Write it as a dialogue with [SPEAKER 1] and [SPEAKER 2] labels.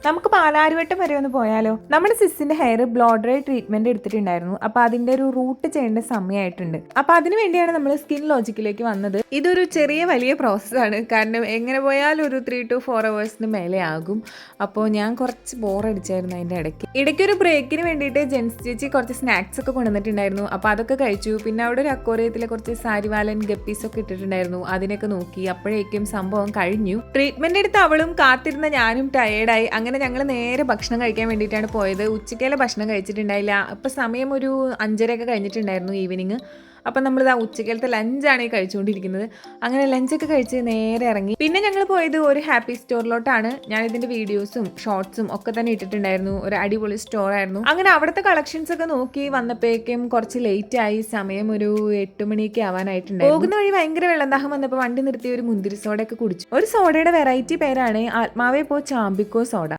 [SPEAKER 1] നമുക്ക് പാലാരിവട്ടം വരെ ഒന്ന് പോയാലോ? നമ്മുടെ സിസിന്റെ ഹെയർ ബ്ലോ ഡ്രൈ ട്രീറ്റ്മെന്റ് എടുത്തിട്ടുണ്ടായിരുന്നു. അപ്പൊ അതിന്റെ ഒരു റൂട്ട് ചെയ്യേണ്ട സമയമായിട്ടുണ്ട്. അപ്പൊ അതിന് വേണ്ടിയാണ് നമ്മൾ സ്കിൻ ലോജിക്കിലേക്ക് വന്നത്. ഇതൊരു ചെറിയ വലിയ പ്രോസസ്സാണ്. കാരണം എങ്ങനെ പോയാലും ഒരു 3 to 4 hours മേലെ ആകും. അപ്പോൾ ഞാൻ കുറച്ച് ബോറടിച്ചായിരുന്നു അതിന്റെ ഇടയ്ക്കൊരു ബ്രേക്കിന് വേണ്ടിയിട്ട് ജെൻസ് ചേച്ചി കുറച്ച് സ്നാക്സ് ഒക്കെ കൊണ്ടുവന്നിട്ടുണ്ടായിരുന്നു. അപ്പൊ അതൊക്കെ കഴിച്ചു. പിന്നെ അവിടെ ഒരു അക്വേറിയത്തിലെ കുറച്ച് സാരിവാലൻ ഗപ്പീസ് ഒക്കെ ഇട്ടിട്ടുണ്ടായിരുന്നു. അതിനൊക്കെ നോക്കി. അപ്പോഴേക്കും സംഭവം കഴിഞ്ഞു. ട്രീറ്റ്മെന്റ് എടുത്ത് അവളും കാത്തിരുന്ന ഞാനും ടയേർഡായി. അങ്ങനെ ഞങ്ങൾ നേരെ ഭക്ഷണം കഴിക്കാൻ വേണ്ടിയിട്ടാണ് പോയത്. ഉച്ചയ്ക്കേലെ ഭക്ഷണം കഴിച്ചിട്ടുണ്ടായില്ല. അപ്പോൾ സമയം ഒരു 5:30 ഒക്കെ കഴിഞ്ഞിട്ടുണ്ടായിരുന്നു ഈവനിങ്. അപ്പം നമ്മളിതാ ഉച്ചക്കലത്തെ ലഞ്ചാണ് ഈ കഴിച്ചുകൊണ്ടിരിക്കുന്നത്. അങ്ങനെ ലഞ്ചൊക്കെ കഴിച്ച് നേരെ ഇറങ്ങി. പിന്നെ ഞങ്ങൾ പോയത് ഒരു ഹാപ്പി സ്റ്റോറിലോട്ടാണ്. ഞാൻ ഇതിന്റെ വീഡിയോസും ഷോർട്സും ഒക്കെ തന്നെ ഇട്ടിട്ടുണ്ടായിരുന്നു. ഒരു അടിപൊളി സ്റ്റോർ ആയിരുന്നു. അങ്ങനെ അവിടുത്തെ കളക്ഷൻസ് ഒക്കെ നോക്കി വന്നപ്പോഴേക്കും കുറച്ച് ലേറ്റ് ആയി. സമയം ഒരു 8 മണിയൊക്കെ ആവാനായിട്ടുണ്ടായിരുന്നു. പോകുന്ന വഴി ഭയങ്കര വെള്ളദാഹം വന്നപ്പോൾ വണ്ടി നിർത്തി ഒരു മുന്തിരി സോഡ ഒക്കെ കുടിച്ചു. ഒരു സോഡയുടെ വെറൈറ്റി പേരാണ് ആത്മാവേ പോ ചാമ്പിക്കോ സോഡ.